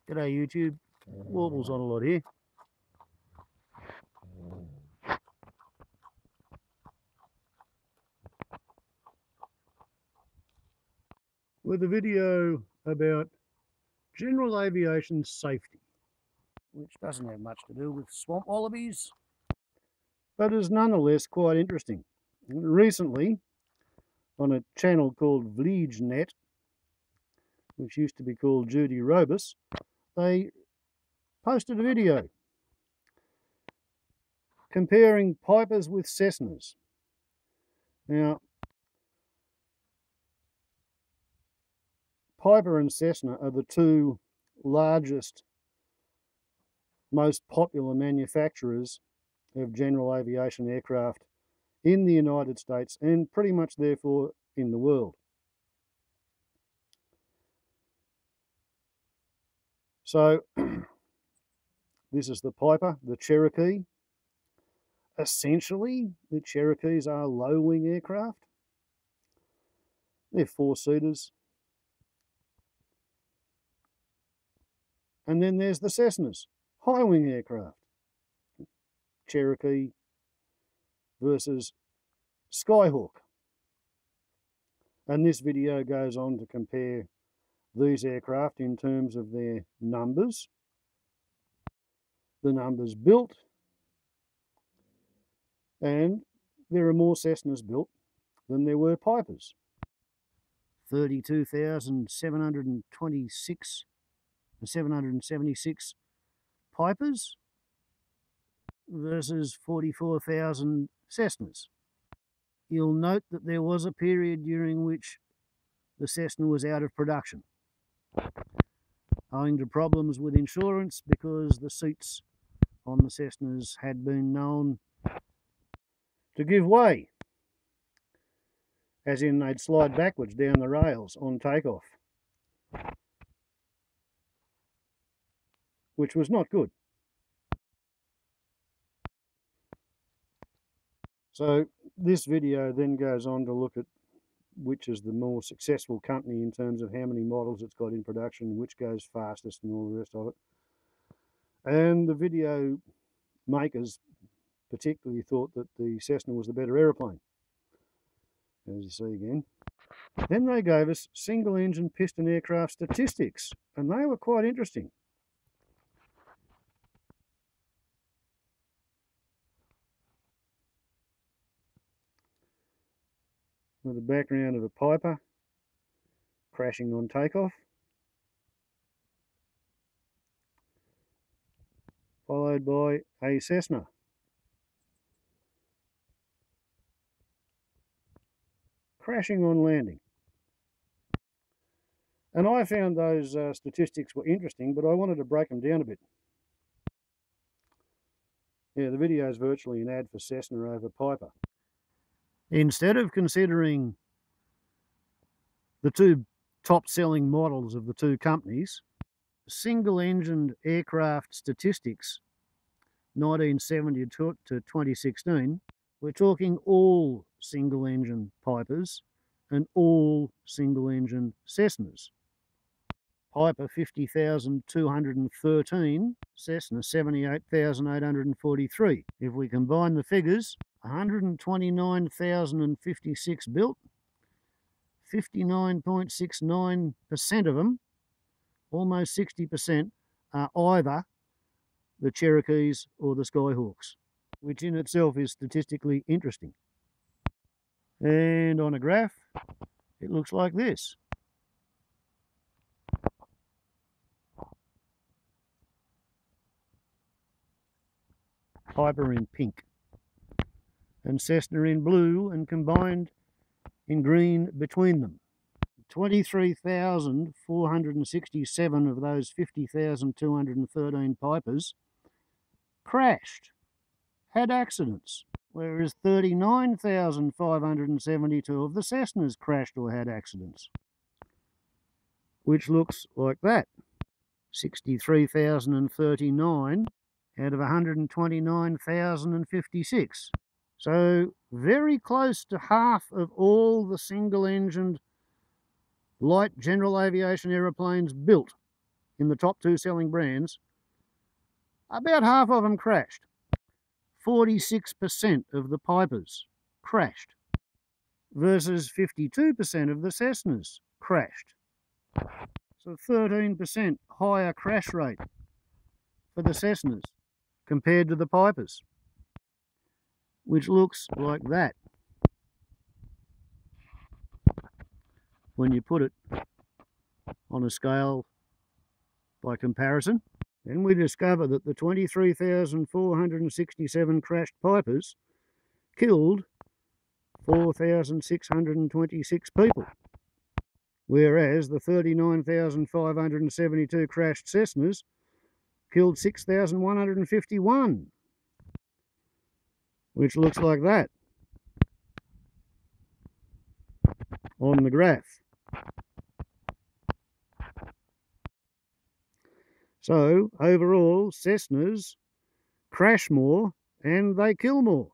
G'day YouTube, Warbles on a lot here. With a video about general aviation safety, which doesn't have much to do with swamp wallabies, but is nonetheless quite interesting. Recently, on a channel called VlegeNet, which used to be called Judy Robus, they posted a video comparing Pipers with Cessnas. Now, Piper and Cessna are the two largest, most popular manufacturers of general aviation aircraft in the United States and pretty much therefore in the world. So this is the Piper, the Cherokee. Essentially, the Cherokees are low-wing aircraft. They're four-seaters. And then there's the Cessnas, high-wing aircraft. Cherokee versus Skyhawk. And this video goes on to compare these aircraft in terms of their numbers, the numbers built, and there are more Cessnas built than there were Pipers. 32,726 and 776 Pipers versus 44,000 Cessnas. You'll note that there was a period during which the Cessna was out of production, owing to problems with insurance because the seats on the Cessnas had been known to give way, as in they'd slide backwards down the rails on takeoff, which was not good. So this video then goes on to look at which is the more successful company in terms of how many models it's got in production, which goes fastest and all the rest of it. And the video makers particularly thought that the Cessna was the better aeroplane, as you see again. Then they gave us single-engine piston aircraft statistics, and they were quite interesting. With a background of a Piper crashing on takeoff, followed by a Cessna crashing on landing. And I found those statistics were interesting, but I wanted to break them down a bit. Yeah, the video is virtually an ad for Cessna over Piper. Instead of considering the two top-selling models of the two companies, single-engined aircraft statistics, 1970 to 2016, we're talking all single-engine Pipers and all single-engine Cessnas. Piper 50,213, Cessna 78,843. If we combine the figures, 129,056 built, 59.69% of them, almost 60%, are either the Cherokees or the Skyhawks, which in itself is statistically interesting. And on a graph, it looks like this. Piper in pink and Cessna in blue, and combined in green between them. 23,467 of those 50,213 Pipers crashed, had accidents, whereas 39,572 of the Cessnas crashed or had accidents, which looks like that. 63,039 out of 129,056. So very close to half of all the single-engined light general aviation aeroplanes built in the top 2 selling brands, about half of them crashed. 46% of the Pipers crashed versus 52% of the Cessnas crashed. So 13% higher crash rate for the Cessnas compared to the Pipers, which looks like that when you put it on a scale by comparison. Then we discover that the 23,467 crashed Pipers killed 4,626 people, whereas the 39,572 crashed Cessnas killed 6,151, which looks like that on the graph. So overall, Cessnas crash more and they kill more.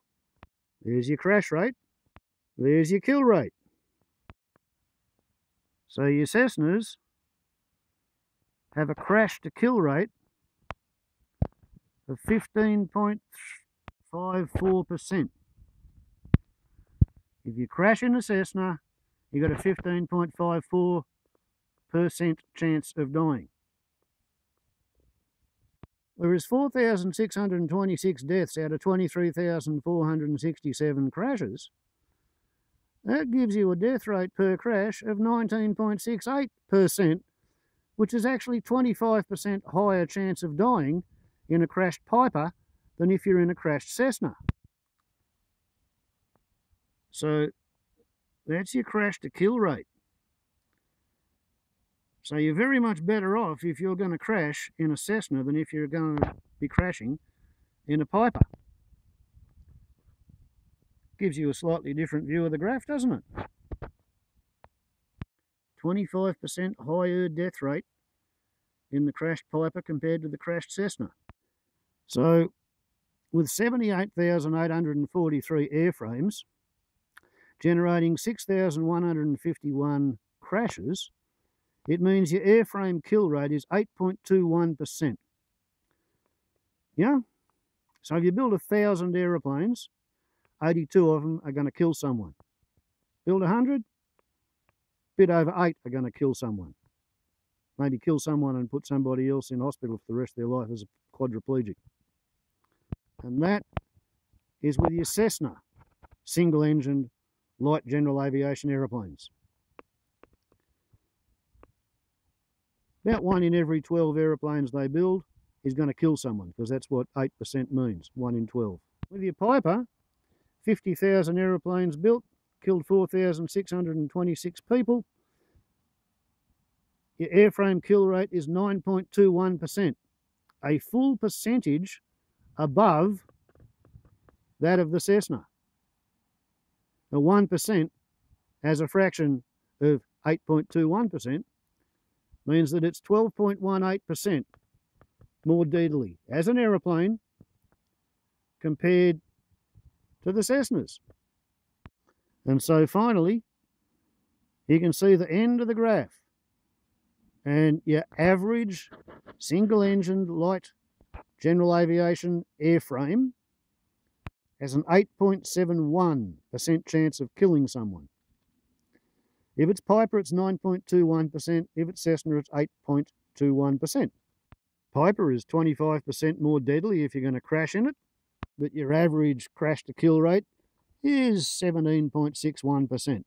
There's your crash rate, there's your kill rate. So your Cessnas have a crash to kill rate of 15.54%. If you crash in a Cessna, you got a 15.54% chance of dying. Whereas 4,626 deaths out of 23,467 crashes, that gives you a death rate per crash of 19.68%, which is actually 25% higher chance of dying in a crashed Piper than if you're in a crashed Cessna. So that's your crash to kill rate. So you're very much better off if you're going to crash in a Cessna than if you're going to be crashing in a Piper. Gives you a slightly different view of the graph, doesn't it? 25% higher death rate in the crashed Piper compared to the crashed Cessna. So with 78,843 airframes generating 6,151 crashes, it means your airframe kill rate is 8.21%. Yeah? So if you build 1,000 aeroplanes, 82 of them are going to kill someone. Build 100, bit over 8 are going to kill someone. Maybe kill someone and put somebody else in hospital for the rest of their life as a quadriplegic. And that is with your Cessna single-engined light general aviation aeroplanes. About 1 in every 12 aeroplanes they build is going to kill someone, because that's what 8% means, 1 in 12. With your Piper, 50,000 aeroplanes built, killed 4,626 people. Your airframe kill rate is 9.21%, a full percentage above that of the Cessna. Now 1% as a fraction of 8.21% means that it's 12.18% more deadly as an aeroplane compared to the Cessnas. And so finally, you can see the end of the graph. And your average single-engined light general aviation airframe has an 8.71% chance of killing someone. If it's Piper, it's 9.21%. If it's Cessna, it's 8.21%. Piper is 25% more deadly if you're going to crash in it, but your average crash to kill rate is 17.61%.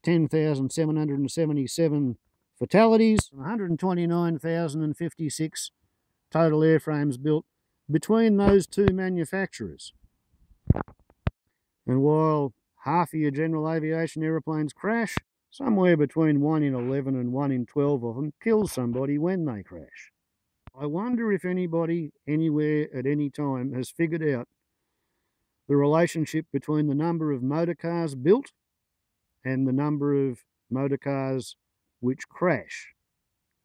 10,777 fatalities, 129,056 total airframes built between those two manufacturers. And while half of your general aviation aeroplanes crash, somewhere between 1 in 11 and 1 in 12 of them kill somebody when they crash. I wonder if anybody, anywhere, at any time has figured out the relationship between the number of motor cars built and the number of motor cars which crash.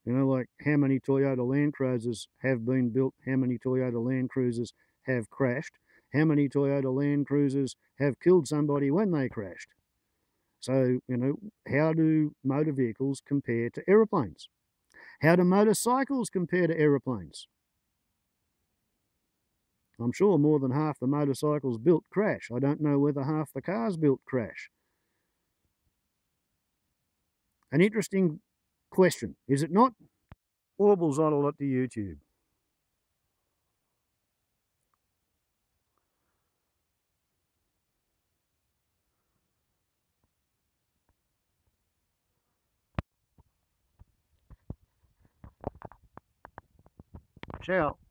You know, like how many Toyota Land Cruisers have been built, how many Toyota Land Cruisers have crashed, how many Toyota Land Cruisers have killed somebody when they crashed. So, you know, how do motor vehicles compare to aeroplanes? How do motorcycles compare to aeroplanes? I'm sure more than half the motorcycles built crash. I don't know whether half the cars built crash. An interesting question, is it not? Warbles on a lot to YouTube. Ciao.